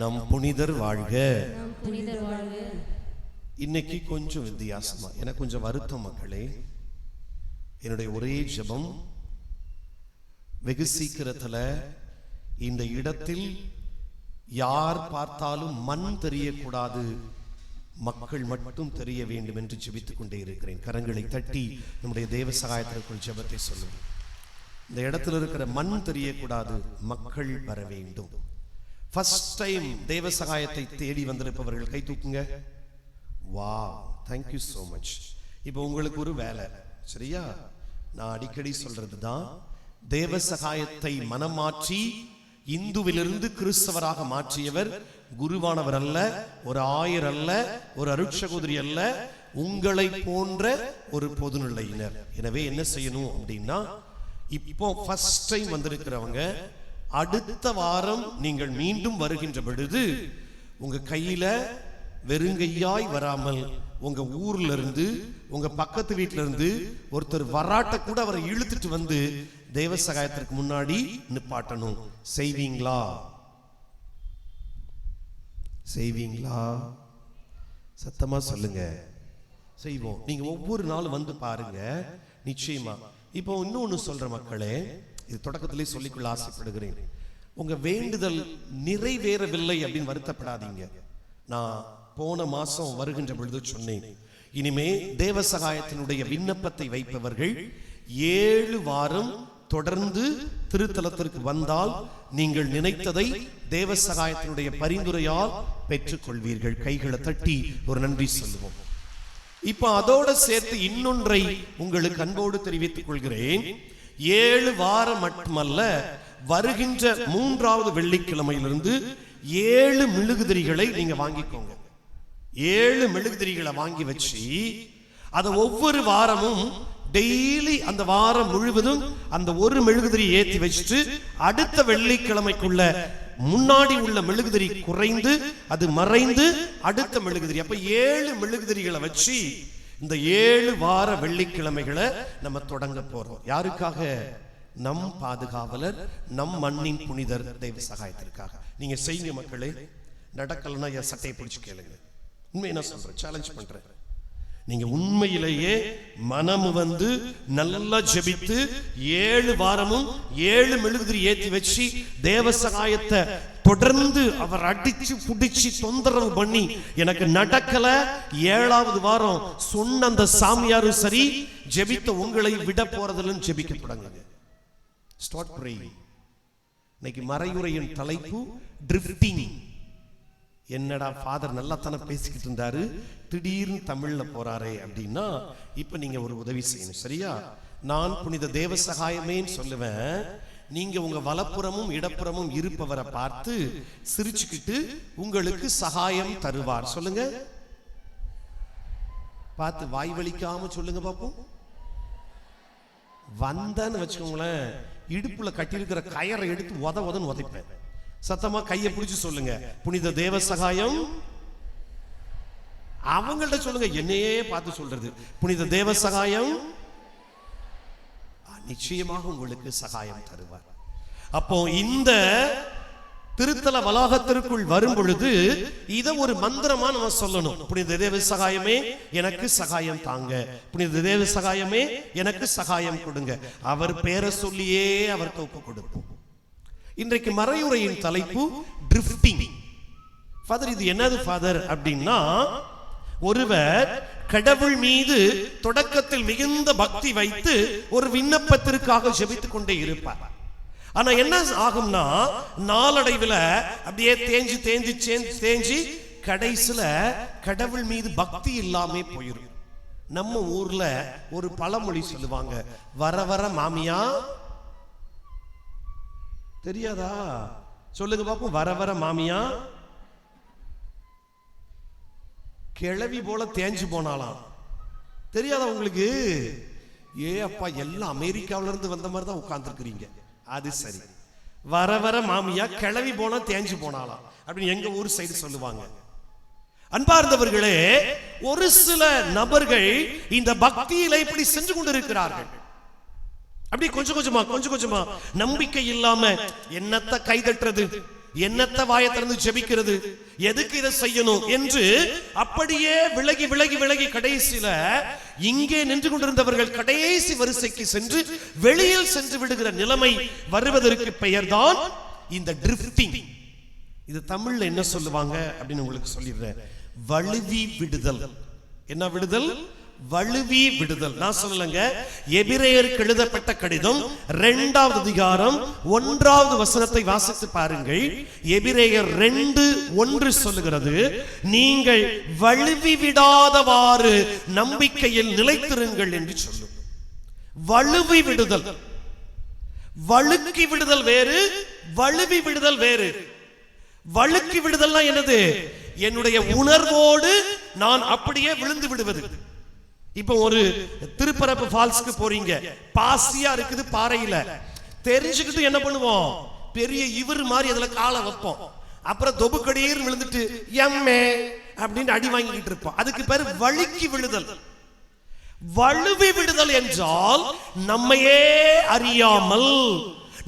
நம் புனிதர் வாழ்க. இன்னைக்கு கொஞ்சம் வித்தியாசமா, எனக்கு கொஞ்சம் வருத்தம் மக்களே. என்னுடைய ஒரே ஜெபம், வெகு சீக்கிரத்துல இந்த இடத்தில் யார் பார்த்தாலும் மண் தெரியக்கூடாது, மக்கள் மட்டும் தெரிய வேண்டும் என்று ஜெபித்துக் கொண்டே இருக்கிறேன். கரங்களை தட்டி நம்முடைய தேவ சகாயத்திற்குள் ஜெபத்தை சொல்லுவோம். இந்த இடத்துல இருக்கிற மண் தெரியக்கூடாது, மக்கள் வர வேண்டும். ஃபர்ஸ்ட் டைம் தேவ சகாயத்தை தேடி வந்திருப்பவர்கள் கை தூக்குங்க. Wow, thank you so much. இப்போ உங்களுக்கு ஒரு வேலை, சரியா? நான் அடிக்கடி சொல்றது தான், தேவ சகாயத்தை மனம் மாற்றி இந்துவிலிருந்து கிறிஸ்தவராக மாற்றியவர் குருவானவர் அல்ல, ஒரு ஆயர் அல்ல, ஒரு அருட்சகோதரி அல்ல, உங்களை போன்ற ஒரு பொதுநிலையினர். எனவே என்ன செய்யணும் அப்படின்னா, இப்போ ஃபர்ஸ்ட் டைம் வந்திருக்கிறவங்க அடுத்த வாரம் நீங்கள் மீண்டும் வருகின்ற பொழுது உங்க கையில வெறுங்கையாய் வராமல், உங்க ஊர்ல இருந்து, உங்க பக்கத்து வீட்டுல இருந்து ஒருத்தர் வராட்ட கூட அவரை இழுத்துட்டு வந்து தேவ சகாயத்திற்கு முன்னாடி நிப்பாட்டணும். செய்வீங்களா? செய்வீங்களா? சத்தமா சொல்லுங்க. செய்வோம். நீங்க ஒவ்வொரு நாளும் வந்து பாருங்க, நிச்சயமா. இப்போ இன்னொன்னு சொல்ற மக்களே, இது தொடக்கத்திலே சொல்லிக்கொள்ள ஆசைப்படுகிறேன். உங்க வேண்டுதல் நிறைவேறவில்லை அப்படின்னு வருத்தப்படாதீங்க. நான் போன மாசம் வருகின்ற பொழுது சொன்னேன், இனிமே தேவ சகாயத்தினுடைய விண்ணப்பத்தை வைப்பவர்கள் 7 வாரம் தொடர்ந்து திருத்தலத்திற்கு வந்தால் நீங்கள் நினைத்ததை தேவ சகாயத்தினுடைய பரிந்துரையால் பெற்றுக் கொள்வீர்கள். கைகளை தட்டி ஒரு நன்றி சொல்லுவோம். இப்ப அதோட சேர்த்து இன்னொன்றை உங்களுக்கு அன்போடு தெரிவித்துக் கொள்கிறேன். 7 வாரம் மட்டுமல்ல, வருகின்ற 3வது வெள்ளிக்கிழமையிலிருந்து 7 மெழுகுதிரிகளை நீங்க வாங்கிக்கோங்க. 7 மெழுகுதிரிகளை வாங்கி வச்சு அதை ஒவ்வொரு வாரமும் டெய்லி அந்த வாரம் முழுவதும் அந்த ஒரு மெழுகுதிரி ஏற்றி வச்சுட்டு அடுத்த வெள்ளிக்கிழமைக்குள்ள முன்னாடி உள்ள மெழுகுதிரி குறைந்து அது மறைந்து அடுத்த மெழுகுதிரி, அப்ப 7 மெழுகுதிரிகளை வச்சு இந்த 7 வார வெள்ளிக்கிழமைகளை நம்ம தொடங்க போறோம். யாருக்காக? நம் பாதுகாவலர், நம் மண்ணின் புனிதர் தேவ சகாயத்திற்காக. நீங்க செய்யுங்க மக்களே. நடக்கலன்னா என் சட்டையை பிடிச்சு கேளுங்க. உண்மை என்ன சொல்றேன், சேலஞ்ச் பண்றேன். நீங்க உண்மையிலேயே மனம் வந்து நல்லா ஜெபித்து 7 வாரமும் 7 மெழுகுதிரி ஏற்றி வச்சு தேவ சகாயத்தை தொடர்ந்து அவர் அடிச்சு புடிச்சு தொந்தரவு பண்ணி எனக்கு நடக்கல, 7வது வாரம் சொன்ன அந்த சாமியாரும் சரி, ஜெபித்த உங்களை விட போறதில்லைன்னு ஜெபிக்க தொடங்குங்க. Start praying. இன்னைக்கு மறையுரையின் தலைப்பு ட்ரிஃப்டிங். என்னடா ஃபாதர் நல்லா தானே பேசிக்கிட்டு இருந்தாரு, திடீர்னு தமிழ்ல போறாரே அப்படின்னா, இப்ப நீங்க ஒரு உதவி செய்யணும், சரியா? நான் புனித தேவ சகாயமேன்னு சொல்லுவேன். நீங்க உங்க வலப்புறமும் இடப்புறமும் இருப்பவரை பார்த்து சிரிச்சுக்கிட்டு உங்களுக்கு சகாயம் தருவார் சொல்லுங்க. பார்த்து வாய் வலிக்காம சொல்லுங்க பாப்போம். வந்தன்னு வச்சுக்கோங்களேன், இடுப்புல கட்டியிருக்கிற கயரை எடுத்து உதன்னு உதைப்பேன். சத்தமா கையை பிடிச்சு சொல்லுங்க, புனித தேவ சகாயம். அவங்கள்ட்ட சொல்லுங்க, என்னையே பார்த்து சொல்றது, புனித தேவ சகாயம். நிச்சயமாக உங்களுக்கு சகாயம் தருவார். அப்போ இந்த திருத்தல வளாகத்திற்குள் வரும் பொழுது இத ஒரு மந்திரமா நம்ம சொல்லணும். புனித தேவ சகாயமே எனக்கு சகாயம் தாங்க, புனித தேவ சகாயமே எனக்கு சகாயம் கொடுங்க. அவர் பேரை சொல்லியே அவருக்கு ஒப்பு கொடுப்போம். இன்றைக்கு மறையுரையின் தலைப்பு ட்ரிஃப்டிங். ஃபாதர், இது என்னது ஃபாதர் அப்படின்னா, ஒருவர் கடவுள் மீது தொடக்கத்தில் மிகுந்த பக்தி வைத்து ஒரு விண்ணப்பத்திற்காக ஜெபித்துக் கொண்டே இருப்பார். ஆனா என்ன ஆகும்னா, நாளடைவில் அப்படியே தேஞ்சி தேஞ்சி தேஞ்சி கடைசில கடவுள் மீது பக்தி இல்லாம போயிடும். நம்ம ஊர்ல ஒரு பழமொழி சொல்லுவாங்க, வர வர மாமியா. தெரியாதா? சொல்லுங்க பாப்போம். வர வர மாமியா கிழவி போல தேஞ்சு போனாலாம். தெரியாதா உங்களுக்கு? ஏ அப்பா, எல்லாம் அமெரிக்காவில இருந்து வந்த மாதிரி தான் உட்கார்ந்துருக்கிறீங்க. அது சரி. வர வர மாமியா கிழவி போனா தேஞ்சு போனாலாம் அப்படின்னு எங்க ஊர் சைடு சொல்லுவாங்க. அன்பார்ந்தவர்களே, ஒரு சில நபர்கள் இந்த பக்தியில இப்படி செஞ்சு கொண்டிருக்கிறார்கள். அப்படி கொஞ்சம் கொஞ்சமா நம்பிக்கை இல்லாம என்னத்த கை தட்டுறது, என்னத்த வாயை திறந்து ஜெபிக்கிறது, எதுக்கு இதை செய்யணும் என்று அப்படியே விலகி விலகி விலகி கடைசியில இங்கே நின்று கொண்டிருந்தவர்கள் கடைசி வரிசைக்கு சென்று வெளியில் சென்று விடுகிற நிலைமை வருவதற்கு பெயர்தான் இந்த ட்ரிஃப்டிங். இது தமிழ்ல என்ன சொல்லுவாங்க அப்படின்னு உங்களுக்கு சொல்லிடுறேன். வழுவி விடுதல். என்ன விடுதல்? வழுவி விடுதல். நான் சொல்லலங்க, எபிரேயருக்கு எழுதப்பட்ட கடிதம் 2வது அதிகாரம் 1வது வசனத்தை வாசித்து பாருங்கள். எபிரேயர் 2:1 சொல்லுகிறது, நீங்கள் வழுவி விடாதவாறு நம்பிக்கையில் நிலைத்திருங்கள் என்று சொல்லும். வழுவி விடுதல், வழுக்கி விடுதல் வேறு, வழுவி விடுதல் வேறு. வழுக்கி விடுதல்னா என்னது? என்னுடைய உணர்வோடு நான் அப்படியே விழுந்து விடுவது. இப்ப ஒரு திருப்பரப்பு ஃபால்ஸ்க்கு போறீங்க, பாசியா இருக்குது பாறையில, தெரிஞ்சுக்கிட்டு என்ன பண்ணுவோம்? பெரிய இவர் மாதிரி அதுல காலை வைப்போம், அப்புறம் தொபுக்கடியர் விழுந்துட்டு எம்மே அப்படின்னு அடி வாங்கிட்டு இருப்போம். அதுக்கு பேரு வழுக்கி விடுதல். வழுவி விடுதல் என்றால் நம்மையே அறியாமல்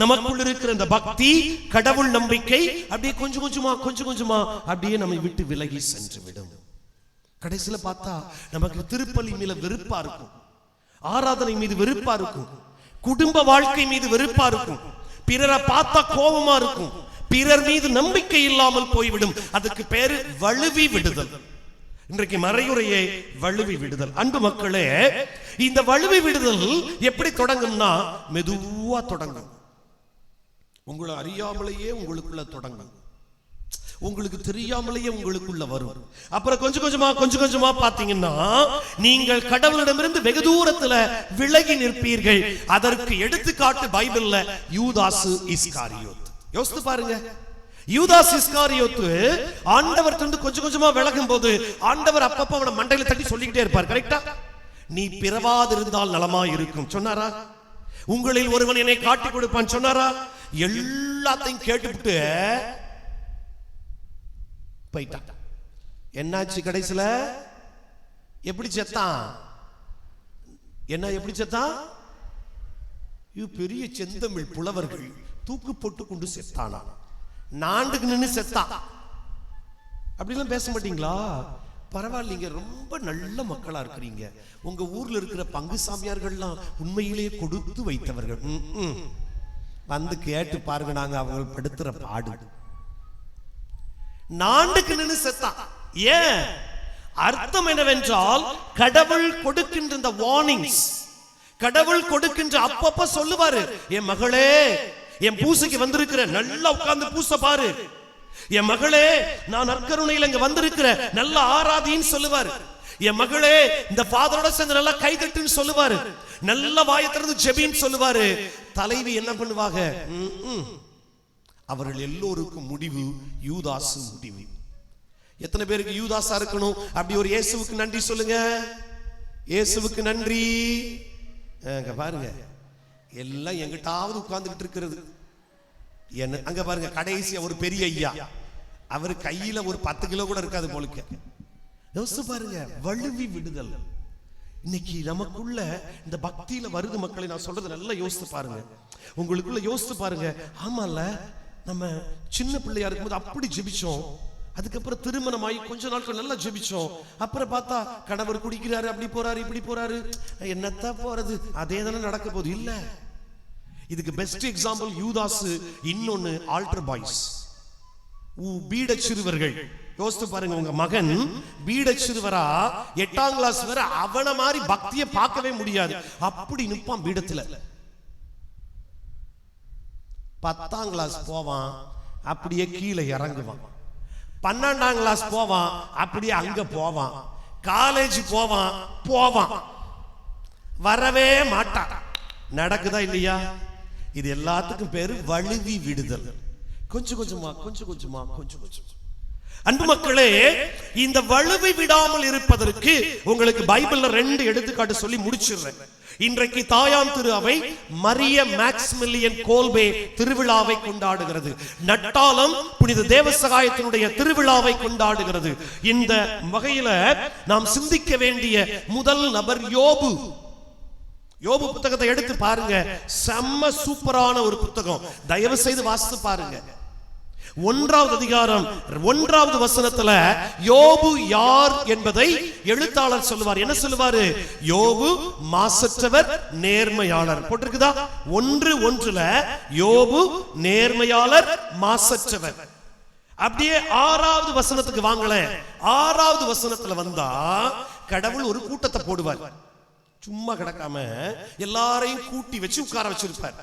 நமக்குள்ள இருக்கிற இந்த பக்தி, கடவுள் நம்பிக்கை அப்படியே கொஞ்சம் கொஞ்சமா கொஞ்சம் கொஞ்சமா அப்படியே நம்மை விட்டு விலகி சென்று விடும். கடைசியில பார்த்தா நமக்கு திருப்பலி மேல வெறுப்பா இருக்கும், ஆராதனை மீது வெறுப்பா இருக்கும், குடும்ப வாழ்க்கை மீது வெறுப்பா இருக்கும், பிறரை பார்த்தா கோபமா இருக்கும், பிறர் மீது நம்பிக்கை இல்லாமல் போய்விடும். அதுக்கு பேரு வழுவி விடுதல். இன்றைக்கு மறையுறையே வழுவி விடுதல். அன்பு மக்களே, இந்த வழுவி விடுதல் எப்படி தொடங்கும்னா மெதுவா தொடங்கும். உங்களை அறியாமலேயே உங்களுக்குள்ள தொடங்கும், உங்களுக்கு தெரியாமலேயே உங்களுக்குள்ள வரும். அப்புறம் கொஞ்சம் கொஞ்சமா பாத்தீங்கன்னா நீங்கள் கடவுளிடமிருந்து வெகு தூரத்துல விலகி நிற்பீர்கள். அதற்கு எடுத்துக்காட்டு பைபிள்ல யூதாசு இஸ்காரியோத். யோசித்து பாருங்க, யூதாஸ் இஸ்காரியோத்து ஆண்டவர் கொஞ்சம் கொஞ்சமா விலகும் போது ஆண்டவர் அப்பப்ப அவன மண்டையில தட்டி சொல்லிக்கிட்டே இருப்பார். கரெக்டா? நீ பிறவாதிருந்தால் நலமா இருக்கும் சொன்னாரா? உங்களில் ஒருவன் என்னை காட்டி கொடுப்பான் சொன்னாரா? எல்லாத்தையும் கேட்டுவிட்டு போயிட்டான். என்னாச்சு கடைசில? எப்படி செத்தான்? என்ன எப்படி செத்தான்? பெரிய செந்தமிழ் புலவர்கள் தூக்கு போட்டு கொண்டு செத்தானா, நாண்டுக்கு நின்று செத்தான். அப்படிலாம் பேச மாட்டீங்களா? பரவாயில்லைங்க, ரொம்ப நல்ல மக்களா இருக்கிறீங்க. உங்க ஊர்ல இருக்கிற பங்கு சாமியார்கள்லாம் உண்மையிலேயே கொடுத்து வைத்தவர்கள். வந்து கேட்டு பாருங்க, நாங்க அவங்க படுத்துற பாடு. நாண்டுக்கு நின்று செத்தான். ஏன்? அர்த்தம் என்னவென்றால் கடவுள் கொடுக்கின்ற இந்த வார்னிங்ஸ், கடவுள் கொடுக்கின்ற அப்பப்ப சொல்லுவாரு, என் மகளே, என் பூசைக்கு வந்திருக்கிற, நல்லா உட்கார்ந்து பூசை பாரு, என் மகளே, நான் நற்கருணையில் இங்க வந்திருக்கிற, நல்ல ஆராதின்னு சொல்லுவாரு, என் மகளே, இந்த ஃபாதரோட சேர்ந்து நல்லா கைதட்டுன்னு சொல்லுவாரு, நல்ல வாயை திறந்து ஜெபின்னு சொல்லுவாரு. தலைவி என்ன பண்ணுவாங்க? அவர்கள் எல்லோருக்கும் முடிவு யூதாசு முடிவு. எத்தனை பேருக்கு யூதாசா இருக்கணும்? அப்படி ஒரு இயேசுவுக்கு நன்றி சொல்லுங்க. இயேசுவுக்கு நன்றி. பாருங்க, எல்லாம் எங்கிட்டாவது உட்கார்ந்துட்டு இருக்கிறது. என்ன அங்க பாருங்க, கடைசியா ஒரு பெரிய ஐயா, அவர் கையில ஒரு 10 கிலோ கூட இருக்காது போலுக்கு. யோசிச்சு பாருங்க, வழுவி விடுதல். இன்னைக்கு நமக்குள்ள இந்த பக்தியில வருது மக்களை. நான் சொல்றது நல்லா யோசித்து பாருங்க, உங்களுக்குள்ள யோசித்து பாருங்க. ஆமால, நம்ம சின்ன பிள்ளையா இருக்கும்போது அப்படி ஜெபிச்சோம், அதுக்கப்புறம் திருமணமாயி கொஞ்ச நாட்கள் நல்லா ஜெபிச்சோம், அப்புறம் பார்த்தா கணவர் குடிக்கிறாரு, அப்படி போறாரு, இப்படி போறாரு, என்னத்த போறது, அதே தானே நடக்க போகுது. இல்ல, இதுக்கு பெஸ்ட் எக்ஸாம்பிள் யூதாஸ். இன்னொன்னு ஆல்டர் பாய்ஸ், பீட சிறுவர்கள். யோசித்து பாருங்க, உங்க மகன் பீட சிறுவரா 8ஆம் கிளாஸ் வரை அவன மாதிரி பக்தியை பார்க்கவே முடியாது, அப்படி நிற்பான் பீடத்துல. 10ஆம் கிளாஸ் போவான், அப்படியே கீழே இறங்குவான். 12ஆம் கிளாஸ் போவான், அப்படியே அங்க போவான். காலேஜ் போவான், வரவே மாட்டான். நடக்குதா இல்லையா? இது எல்லாத்துக்கும் பேரு வழுவி விடுதல். கொஞ்சம் கொஞ்சமா கொஞ்சம் கொஞ்சமா கொஞ்சம் கொஞ்சம். அன்பு மக்களே, இந்த வழுவி விடாமல் இருப்பதற்கு உங்களுக்கு பைபிள்ல 2 எடுத்துக்காட்டு சொல்லி முடிச்சிடுறேன். இன்றைக்கு தாயாம் திரு அவை மரிய மேக்ஸ்மில்லியன் கோல்பே திருவிழாவை கொண்டாடுகிறது. நட்டாலம் புனித தேவசகாயத்தினுடைய திருவிழாவை கொண்டாடுகிறது. இந்த வகையில நாம் சிந்திக்க வேண்டிய முதல் நபர் யோபு. யோபு புத்தகத்தை எடுத்து பாருங்க, செம்ம சூப்பரான ஒரு புத்தகம். தயவு செய்து வாசித்து பாருங்க. 1வது அதிகாரம் 1வது வசனத்துல யோபு யார் என்பதை எழுத்தாளர் சொல்லுவார். என்ன சொல்லுவாரு? யோபு மாசற்றவர், நேர்மையாளர் போட்டிருக்குதா? 1:1 யோபு நேர்மையாளர், மாசற்றவர். அப்படியே 6வது வசனத்துக்கு வாங்களேன். 6வது வசனத்துல வந்தா கடவுள் ஒரு கூட்டத்தை போடுவார். சும்மா கிடக்காம எல்லாரையும் கூட்டி வச்சு உட்கார வச்சிருப்பார்.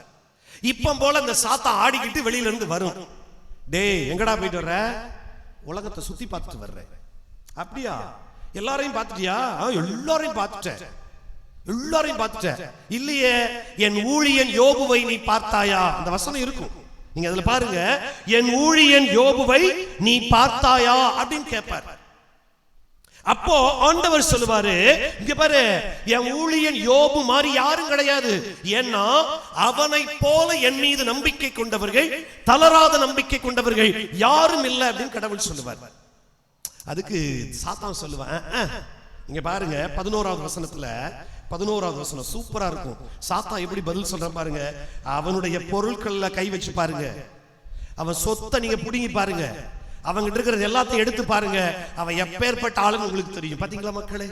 இப்ப போல இந்த சாத்தான் ஆடிக்கிட்டு வெளியில இருந்து வரும். டேய், எங்கடா போயிட்டு வர்ற? உலகத்தை சுத்தி பார்த்துட்டு வர்றேன். அப்படியா? எல்லாரையும் பார்த்துட்டியா? எல்லாரையும் பார்த்துட்டேன். எல்லாரையும் பார்த்துட்டேன். இல்லையே, என் ஊழியன் யோபுவை நீ பார்த்தாயா? அந்த வசனம் இருக்கும், நீங்க அதுல பாருங்க. என் ஊழியன் யோபுவை நீ பார்த்தாயா அப்படின்னு கேட்பார். அப்போ ஆண்டவர் சொல்லுவாரு, இங்க பாரு, என் ஊழியன் யோபு மாதிரி யாரும் கிடையாது. ஏன்னா அவனை போல என் மீது நம்பிக்கை கொண்டவர்கள், தளராத நம்பிக்கை கொண்டவர்கள் யாரும் இல்லை அப்படின்னு கடவுள் சொல்லுவார். அதுக்கு சாத்தான் சொல்லுவான், இங்க பாருங்க 11வது வசனத்துல 11வது வசனம் சூப்பரா இருக்கும். சாத்தான் எப்படி பதில் சொல்ற பாருங்க. அவனுடைய பொருட்கள்ல கை வச்சு பாருங்க, அவன் சொத்தை நீங்க புடுங்கி பாருங்க, அவங்கிட்ட இருக்கிறது எல்லாத்தையும் எடுத்து பாருங்க, அவன் எப்பேற்பட்ட ஆளுன்னு உங்களுக்கு தெரியும். பாத்தீங்களா மக்களே,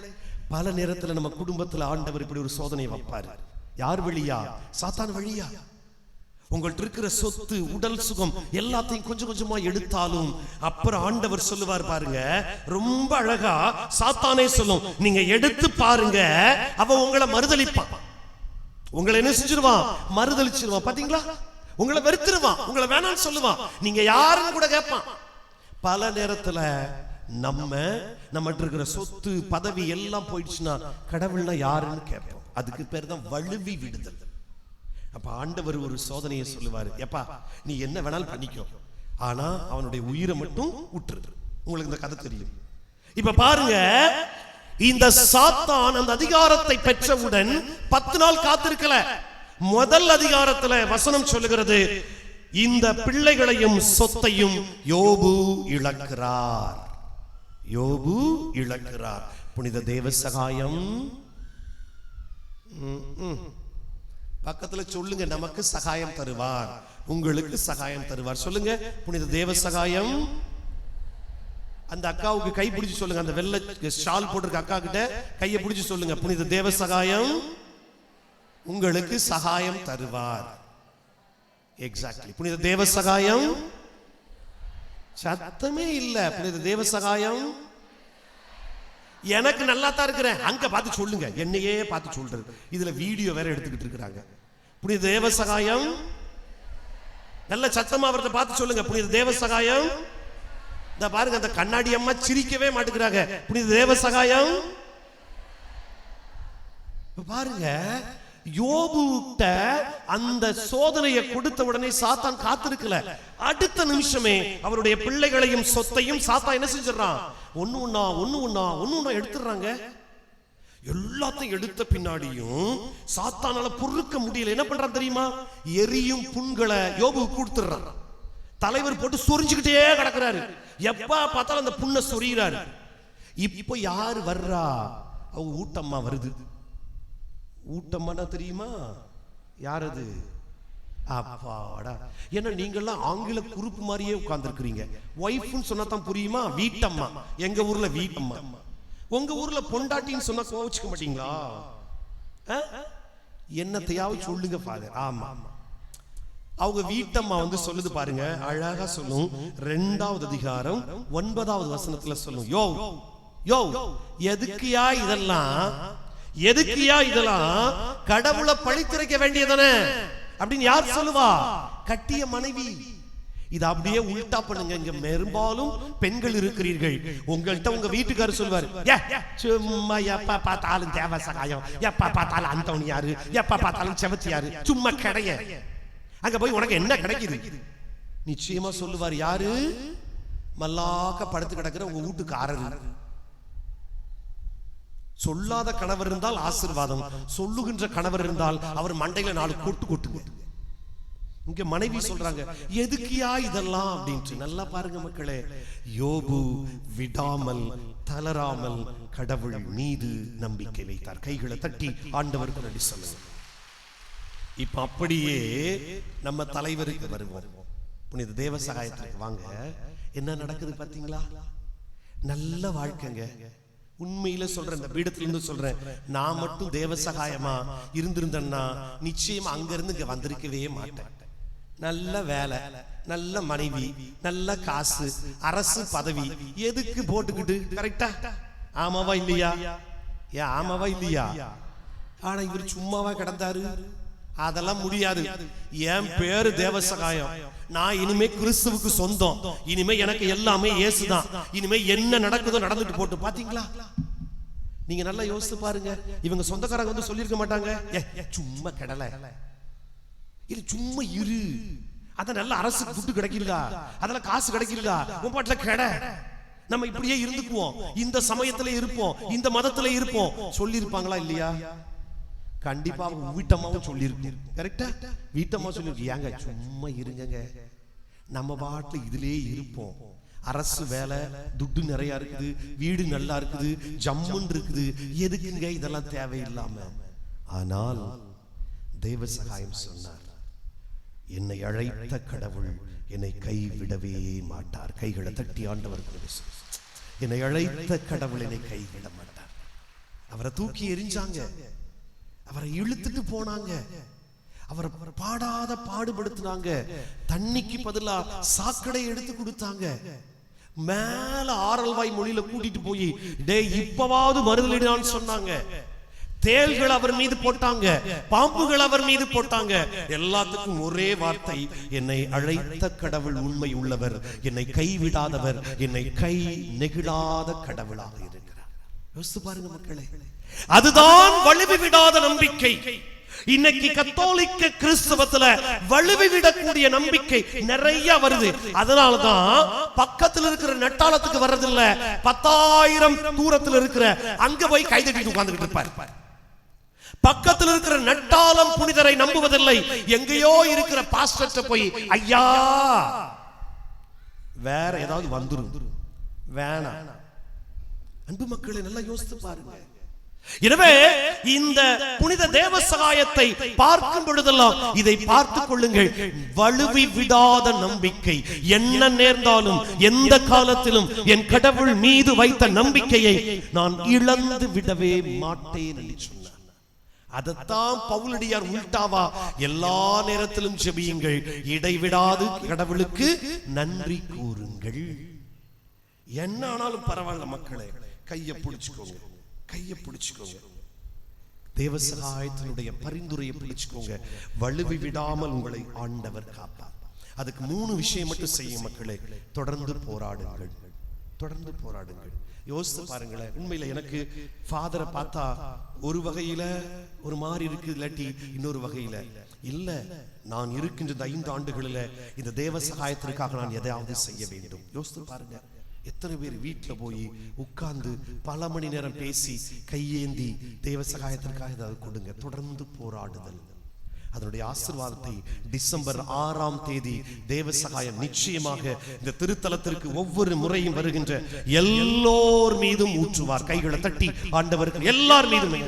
பல நேரத்துல நம்ம குடும்பத்துல ஆண்டவர் இப்படி ஒரு சோதனை வைப்பாரு. யார் வழியா? சாத்தான் வழியா. உங்கள்ட்ட இருக்கிற சொத்து, உடல் சுகம் எல்லாத்தையும் கொஞ்சம் கொஞ்சமா எடுத்தாலும் அப்புறம் ஆண்டவர் சொல்லுவார் பாருங்க, ரொம்ப அழகா சாத்தானே சொல்லும், நீங்க எடுத்து பாருங்க, அவன் உங்களை மறுதலிப்பான். உங்களை என்ன செஞ்சிருவான்? மறுதலிச்சிருவான். பாத்தீங்களா, உங்களை வெறுத்துருவான், உங்களை வேணாம்னு சொல்லுவான், நீங்க யாருன்னு கூட கேட்பான். பல நேரத்துல நம்ம இருக்கிற சொத்து, பதவி எல்லாம் போயிடுச்சுன்னா கடவுள்னா யாருன்னு கேட்போம். அதுக்கு பேர் தான் வழுவி விடுதல். அப்ப ஆண்டவர் ஒரு சோதனையை சொல்லுவாரு, எப்பா நீ என்ன வேணாலும் பண்ணிக்கோ, ஆனா அவனுடைய உயிரை மட்டும் விட்டுரு. உங்களுக்கு இந்த கதை தெரியும். இப்ப பாருங்க, இந்த சாத்தான் அந்த அதிகாரத்தை பெற்றவுடன் 10 நாள் காத்திருக்கல. முதல் அதிகாரத்துல வசனம் சொல்லுகிறது, இந்த பிள்ளைகளையும் சொத்தையும் யோபு இழக்கிறார். யோபு இழக்கிறார். புனித தேவ சகாயம் பக்கத்துல சொல்லுங்க, நமக்கு சகாயம் தருவார், உங்களுக்கு சகாயம் தருவார். சொல்லுங்க, புனித தேவ சகாயம். அந்த அக்காவுக்கு கை பிடிச்சு சொல்லுங்க, அந்த வெள்ளை ஷால் போட்டிருக்க அக்கா கிட்ட கையை பிடிச்சு சொல்லுங்க, புனித தேவ சகாயம் உங்களுக்கு சகாயம் தருவார். எக்ஸாக்ட்லி, புனித தேவ சகாயம். சத்தமே இல்ல. புனித தேவ சகாயம். எனக்கு நல்லா தான் இருக்கிறேன், அங்க பார்த்து சொல்லுங்க, என்னையே பார்த்து சொல்றது. இதுல வீடியோ வேற எடுத்துக்கிட்டு இருக்காங்க. புனித தேவ சகாயம். நல்ல சத்தமா அவர்கிட்ட பார்த்து சொல்லுங்க, புனித தேவ சகாயம். இந்த பாருங்க, அந்த கண்ணாடி அம்மா சிரிக்கவே மாட்டேங்கிறாங்க. புனித தேவ சகாயம். பாருங்க, யோபுட்ட அந்த சோதனையை கொடுத்த உடனே சாத்தான் காத்திருக்கல. அடுத்த நிமிஷமே அவருடைய பிள்ளைகளையும் சொத்தையும் சாத்தான் என்ன செஞ்சிடறான்? ஒண்ணு ஒண்ணா எடுத்துறாங்க. எல்லாத்தையும் எடுத்த பின்னாடியும் சாத்தானால பொறுக்க முடியல. என்ன பண்றான் தெரியுமா? எரியும் புண்களை யோபுக்கு கொடுத்துறான். தலைவர் போட்டு சொரிஞ்சுக்கிட்டே கிடக்குறாரு. எப்ப பார்த்தாலும் அந்த புண்ணை சொரிகிறாரு. இப்போ யாரு வர்றா? அவங்க ஊட்டம்மா வருது. ஊட்டம்மானா தெரியுமா யார் அது? அப்பாடா, ஏன்னா நீங்கெல்லாம் ஆங்கில குரூப் மாதிரியே உட்கார்ந்து இருக்கிறீங்க. ஒய்ஃப்னு சொன்னா தான் புரியுமா? வீட்டம்மா. எங்க ஊர்ல வீட்டம்மா. உங்க ஊர்ல பொண்டாட்டின்னு சொன்னா கோவிச்சுக்க மாட்டீங்களா? என்னத்தையாவது சொல்லுங்க ஃபாதர். ஆமா, அவங்க வீட்டம்மா வந்து சொல்லுது பாருங்க, அழகா சொல்லும். 2வது அதிகாரம் 9வது வசனத்துல சொல்லும், யோ யோ எதுக்கியா இதெல்லாம், எதுக்கியா இதெல்லாம், கடவுளை பழித்துரைக்க வேண்டியதானே அப்படின்னு யார் சொல்லுவா? கட்டிய மனைவி. இது அப்படியே உல்டா பண்ணுங்க. இங்க பெரும்பாலும் பெண்கள் இருக்கிறீர்கள். உங்கள்கிட்ட உங்க வீட்டுக்காரர் சொல்வாரு, சும்மா எப்ப பார்த்தாலும் தேவ சகாயம், எப்ப பார்த்தாலும் அந்தோணியாரு, எப்ப பார்த்தாலும் செவத்தியாரு, சும்மா கிடைய. அங்க போய் உனக்கு என்ன கிடைக்குது? நிச்சயமா சொல்லுவார், யாரு? மல்லாக்க படுத்து கிடக்கிற உங்க வீட்டுக்காரரு. சொல்லாத கணவர் இருந்தால் ஆசீர்வாதம், சொல்லுகின்ற கணவர் இருந்தால் அவர் மண்டையில 4 கொட்டு கொட்டுங்க. இங்க மனைவி சொல்றாங்க, எதுக்கியா இதெல்லாம் அப்படின்ட்டு. நல்லா பாருங்க மக்களே, யோபு விடாமல் தளராமல் கடவுள் மீது நம்பிக்கை வைத்தார். கைகளை தட்டி ஆண்டவருக்கு நன்றி சொல்லுங்க. இப்ப அப்படியே நம்ம தலைவருக்கு வருவோம். புனித தேவ சகாயத்திற்கு வாங்க. என்ன நடக்குது பாத்தீங்களா? நல்ல வாழ்க்கைங்க. உண்மையில சொல்றேன், இந்த பீடத்திலிருந்து சொல்றேன், நான் மட்டும் தேவ சகாயமா இருந்திருந்தேன்னா நிச்சயமா அங்க இருந்து இங்க வந்திருக்கவே மாட்டேன். நல்ல வேலை, நல்ல மனைவி, நல்ல காசு, அரசு பதவி எதுக்கு போட்டுக்கிட்டு? கரெக்டா? ஆமாவா இல்லையா? ஏன் ஆமாவா இல்லையா? ஆனா இவர் சும்மாவா கிடந்தாரு? அதெல்லாம் முடியாது. என் பேரு தேவசகாயம், நான் இனிமே கிறிஸ்துவுக்கு சொந்தம், இனிமே எனக்கு எல்லாமே இயேசுதான், இனிமே என்ன நடக்குதோ நடந்துட்டு போட்டு. பாத்தீங்களா? நீங்க நல்லா யோசித்து பாருங்க. இவங்க சொந்தக்காரங்க வந்து சொல்லிருக்க மாட்டாங்க, சும்மா கிடல, இது சும்மா இரு, அத நல்ல அரசு துட்டு கிடைக்கல, அதெல்லாம் காசு கிடைக்கல, உன் பாட்டுல கெட, நம்ம இப்படியே இருந்துக்குவோம், இந்த சமயத்துல இருப்போம், இந்த மதத்துல இருப்போம், சொல்லி இருப்பாங்களா இல்லையா? கண்டிப்பா வீட்டம்மாவும் சொல்லியிருக்கு. கரெக்டா? வீட்டம்மா சொல்லியிருக்கு, ஏங்க சும்மா இருங்க, நம்ம பாட்டுல இதுலயே இருப்போம், அரசு வேலை, துட்டு நிறைய இருக்குது, வீடு நல்லா இருக்குது, ஜம்முன் இருக்குது, எதுக்குங்க இதெல்லாம் தேவையில்லாம. ஆனால் தேவ சகாயம் சொன்னார், என்னை அழைத்த கடவுள் என்னை கைவிடவே மாட்டார். கைகளை தட்டி ஆண்டவருக்கு, என்னை அழைத்த கடவுள் என்னை கைவிட மாட்டார். அவரை தூக்கி எறிஞ்சாங்க, அவரை இழுத்துட்டு போனாங்க, அவரை பாடாத பாடுபடுத்தினாங்க, தண்ணிக்கு பதிலா சாக்கடை எடுத்து கொடுத்தாங்க, மேல ஆரல்வாய் மொழியில கூட்டிட்டு போய் டே இப்பவாவது மறுதலிடான்னு சொன்னாங்க. தேள்கள் அவர் மீது போட்டாங்க, பாம்புகள் அவர் மீது போட்டாங்க. எல்லாத்துக்கும் ஒரே வார்த்தை, என்னை அழைத்த கடவுள் உண்மை உள்ளவர், என்னை கைவிடாதவர், என்னை கை நெகிழாத கடவுளாக இருக்கிறார். யோசித்து பாருங்க மக்களே, அதுதான் வலுவி விடாத நம்பிக்கை. இன்னைக்கு கத்தோலிக்க கிறிஸ்தவத்துல வலுவி விடக்கூடிய நம்பிக்கை நிறைய வருது. அதனாலதான் பக்கத்துல இருக்கிற நெட்டாளத்துக்கு வர்றதில்ல, 10,000 தூரத்துல இருக்கிற அங்க போய் கைதட்டிட்டு உட்கார்ந்துட்டு இருப்பார். பக்கத்தில் இருக்கிற நட்டாளம் புனிதரை நம்புவதில்லை, எங்கேயோ இருக்கிற பாஸ்டர் போய் ஐயா வேற ஏதாவது வந்துரும், வேணாம். அன்பு மக்களை நல்லா யோசித்து பாருங்க. எனவே இந்த புனித தேவ சகாயத்தை பார்க்கும் பொழுதெல்லாம் இதை பார்த்துக் கொள்ளுங்கள், வலுவி விடாத நம்பிக்கை. என்ன நேர்ந்தாலும் எந்த காலத்திலும் என் கடவுள் மீது வைத்த நம்பிக்கையை நான் இழந்து விடவே மாட்டேன் என்று சொன்னார். அதத்தான் பவுலடியார் உல்டாவா எல்லா நேரத்திலும் ஜெபியுங்கள், இடைவிடாது கடவுளுக்கு நன்றி கூறுங்கள். என்ன ஆனாலும் பரவாயில்ல மக்களே, கையை பிடிச்சுக்கோங்க, கையை பிடிச்சுக்கோங்க, தேவ சகாயத்தினுடைய பரிந்துரையை பிடிச்சுக்கோங்க, வலுவி விடாமல் உங்களை ஆண்டவர் காப்பார். அதுக்கு 3 விஷயம் மட்டும் செய்யும் மக்களே. தொடர்ந்து போராடுங்கள், தொடர்ந்து போராடுங்கள். யோசித்து பாருங்களேன், உண்மையில எனக்கு ஃபாதரை பார்த்தா ஒரு வகையில ஒரு மாதிரி இருக்கு, இல்லாட்டி இன்னொரு வகையில இல்ல. நான் இருக்கின்ற 5 ஆண்டுகளில் இந்த தேவ சகாயத்திற்காக நான் எதையாவது செய்ய வேண்டும். யோசித்து பாருங்க, எத்தனை பேர் வீட்டில் போய் உட்கார்ந்து பல மணி நேரம் பேசி கையேந்தி தேவ சகாயத்திற்காக ஏதாவது கொடுங்க. தொடர்ந்து போராடுதல், அதனுடைய ஆசீர்வாதத்தை டிசம்பர் 6ஆம் தேதி தேவ சகாயம் நிச்சயமாக இந்த திருத்தலத்திற்கு ஒவ்வொரு முறையும் வருகின்ற எல்லோர் மீதும் ஊற்றுவார். கைகளை தட்டி ஆண்டவருக்கு எல்லார் மீதும்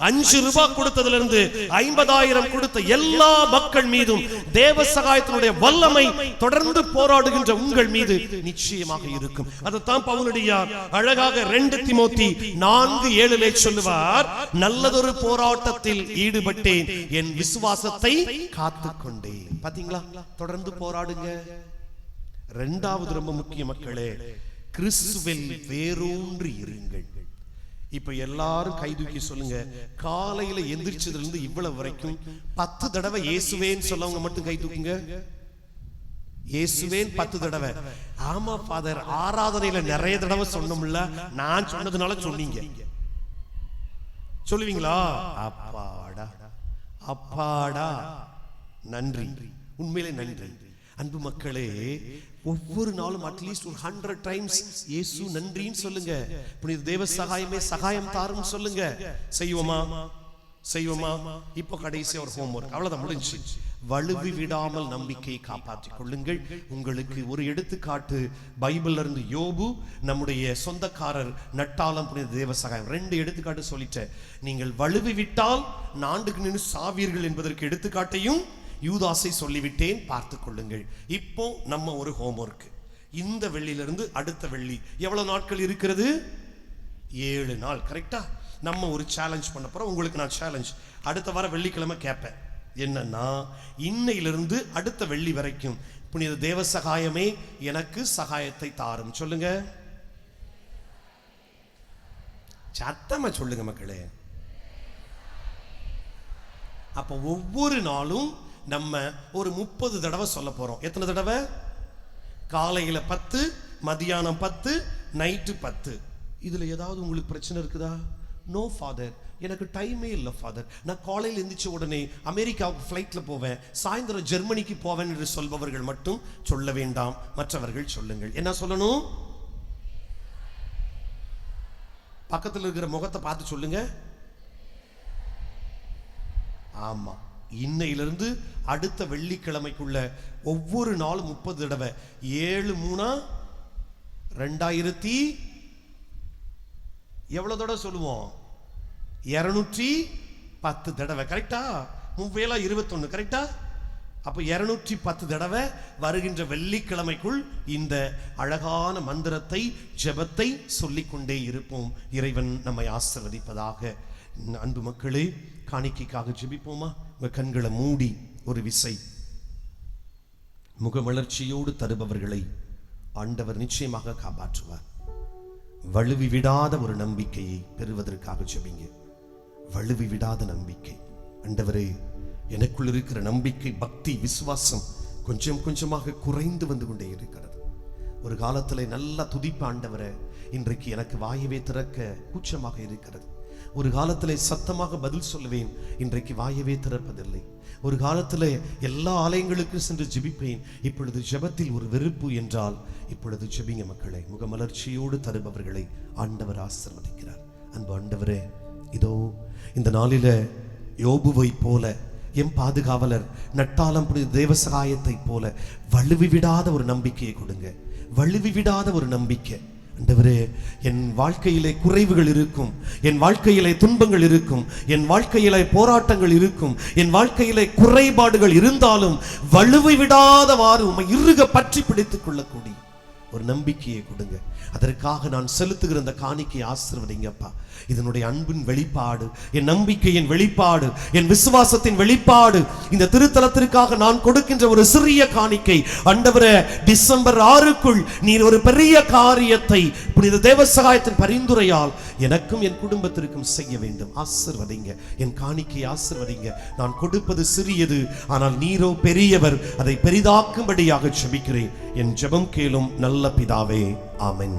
5 ரூபாய் கொடுத்ததிலிருந்து 50,000 கொடுத்த எல்லா மக்கள் மீதும் தேவ சகாயத்தினுடைய வல்லமை தொடர்ந்து போராடுகின்ற உங்கள் மீது நிச்சயமாக இருக்கும். அதைத்தான் பவுலடியார் அழகாக 2 தீமோத்தி 4:7 சொல்லுவார், நல்லதொரு போராட்டத்தில் ஈடுபட்டேன், என் விசுவாசத்தை காத்துக்கொண்டேன். பாத்தீங்களா? தொடர்ந்து போராடுங்க. 2வது ரொம்ப முக்கிய மக்களே, கிறிஸ்துவில் வேரூன்றி இருங்கள். இப்ப எல்லாரும் கை தூக்கி சொல்லுங்க, காலையில எந்திரிச்சதுல இருந்து இவ்வளவு வரைக்கும் 10 தடவை இயேசுவேன்னு சொல்லவங்க மட்டும் கை தூக்குங்க. இயேசுவேன் 10 தடவை. ஆமா ஃபாதர், ஆராதனையில நிறைய தடவை சொன்னோம்ல, நான் சொன்னதுனால சொன்னீங்க. சொல்லுவீங்களா? அப்பாடா அப்பாடா, நன்றி, உண்மையிலே நன்றி. அன்பு மக்களே, ஒவ்வொரு நாளும் அட்லீஸ்ட் ஒரு 100 டைம்ஸ் இயேசு நன்றின்னு சொல்லுங்க. புனித தேவ சகாயமே சகாயம் தாரும் சொல்லுங்க. செய்வோமா? செய்வோமா? இப்போ கடைசி ஒரு ஹோம்வொர்க், அவ்வளவுதான், முடிஞ்சு. வலுவி விடாமல் நம்பிக்கையை காப்பாற்றிக் கொள்ளுங்கள். உங்களுக்கு ஒரு எடுத்துக்காட்டு பைபிள்ல இருந்து யோபு, நம்முடைய சொந்தக்காரர் நட்டாளம் புனித தேவ சகாயம், 2 எடுத்துக்காட்டு சொல்லிட்டேன். நீங்கள் வலுவி விட்டால் நாண்டுக்கு நின்று சாவீர்கள் என்பதற்கு எடுத்துக்காட்டையும் யூதாசை சொல்லிவிட்டேன், பார்த்து கொள்ளுங்கள். இப்போ நம்ம ஒரு ஹோம்வொர்க். இந்த வெள்ளியிலிருந்து அடுத்த வெள்ளி எவ்வளவு நாட்கள் இருக்கிறது? 7 நாள். கரெக்டா? நம்ம ஒரு சேலஞ்ச் பண்ண போறோம். உங்களுக்கு நான் சேலஞ்ச் அடுத்த வார வெள்ளிக்கிழமை கேட்பேன். என்னன்னா, இன்னையிலிருந்து அடுத்த வெள்ளி வரைக்கும் புனித தேவ சகாயமே எனக்கு சகாயத்தை தாரும். சொல்லுங்க, சத்தமா சொல்லுங்க மக்களே. அப்ப ஒவ்வொரு நாளும் நம்ம ஒரு 30 தடவை சொல்ல போறோம். எத்தனை தடவை? காலையில 10, மதியானம் 10, நைட்டு 10. இதுல ஏதாவது உங்களுக்கு பிரச்சனை இருக்குதா? நோ ஃபாதர், எனக்கு டைமே இல்லை ஃபாதர். நான் காலையில் எந்திரிச்ச உடனே அமெரிக்காவுக்கு ஃப்ளைட்ல போவேன், சாயந்தரம் ஜெர்மனிக்கு போவேன் என்று சொல்பவர்கள் மட்டும் சொல்ல வேண்டாம், மற்றவர்கள் சொல்லுங்கள். என்ன சொல்லணும்? பக்கத்தில் இருக்கிற முகத்தை பார்த்து சொல்லுங்க. ஆமா, இன்னையிலிருந்து அடுத்த வெள்ளிக்கிழமைக்குள்ள ஒவ்வொரு நாளும் 30 தடவை. 7/3/2000 எவ்வளவு தடவை சொல்லுவோம்? 210 தடவை. கரெக்டா? 3/21. கரெக்டா? அப்ப 210 தடவை வருகின்ற வெள்ளிக்கிழமைக்குள் இந்த அழகான மந்திரத்தை, ஜெபத்தை சொல்லிக்கொண்டே இருப்போம். இறைவன் நம்மை ஆசீர்வதிப்பதாக. அன்பு மக்களே, காணிக்கைக்காக ஜெபிப்போமா? உங்க கண்களை மூடி ஒரு விசை. முகமலர்ச்சியோடு தருபவர்களை ஆண்டவர் நிச்சயமாக காப்பாற்றுவார். வழுவி விடாத ஒரு நம்பிக்கையை பெறுவதற்காக ஜெபிங்க. வழுவி விடாத நம்பிக்கை. ஆண்டவரே, எனக்குள் இருக்கிற நம்பிக்கை, பக்தி, விசுவாசம் கொஞ்சம் கொஞ்சமாக குறைந்து வந்து கொண்டே இருக்கிறது. ஒரு காலத்தில் நல்லா துதிப்ப ஆண்டவரே, இன்றைக்கு எனக்கு வாயவே திறக்க கூச்சமாக இருக்கிறது. ஒரு காலத்தில் சத்தமாக பதில் சொல்லுவேன், இன்றைக்கு வாயவே திறப்பதில்லை. ஒரு காலத்தில் எல்லா ஆலயங்களுக்கும் சென்று ஜெபிப்பேன், இப்பொழுது ஜெபத்தில் ஒரு வெறுப்பு என்றால் இப்பொழுது ஜெபிங்க மக்களை. முகமலர்ச்சியோடு தருபவர்களை ஆண்டவர் ஆசீர்வதிக்கிறார். அன்பு ஆண்டவரே, இதோ இந்த நாளில யோபுவை போல, என் பாதுகாவலர் நட்டாலம் புனித தேவசகாயத்தை போல வழுவி விடாத ஒரு நம்பிக்கையை கொடுங்க. வழுவி விடாத ஒரு நம்பிக்கை. ஆண்டவரே, என் வாழ்க்கையிலே குறைவுகள் இருக்கும், என் வாழ்க்கையிலே துன்பங்கள் இருக்கும், என் வாழ்க்கையிலே போராட்டங்கள் இருக்கும், என் வாழ்க்கையிலே குறைபாடுகள் இருந்தாலும் வழுவி விடாதவாறு உம்மை இறுக பற்றி பிடித்துக் கொள்ளக்கூடிய ஒரு நம்பிக்கையை கொடுங்க. அதற்காக நான் செலுத்துகிற இந்த காணிக்கையை ஆசீர்வதிங்கப்பா. இதனுடைய அன்பின் வெளிப்பாடு, என் நம்பிக்கையின் வெளிப்பாடு, என் விசுவாசத்தின் வெளிப்பாடு. இந்த திருத்தலத்திற்காக நான் கொடுக்கின்ற ஒரு சிறிய காணிக்கை ஆண்டவரே, டிசம்பர் 6க்குள் நீர் ஒரு பெரிய காரியத்தை புனித தேவசகாயத்தின் பரிந்துரையால் எனக்கும் என் குடும்பத்திற்கும் செய்ய வேண்டும். ஆசீர்வதிங்க, என் காணிக்கையை ஆசீர்வதிங்க. நான் கொடுப்பது சிறியது, ஆனால் நீரோ பெரியவர். அதை பெரிதாக்கும்படியாக ஜெபிக்கிறேன். என் ஜெபம் கேளும் நல்ல பிதாவே. ஆமென்.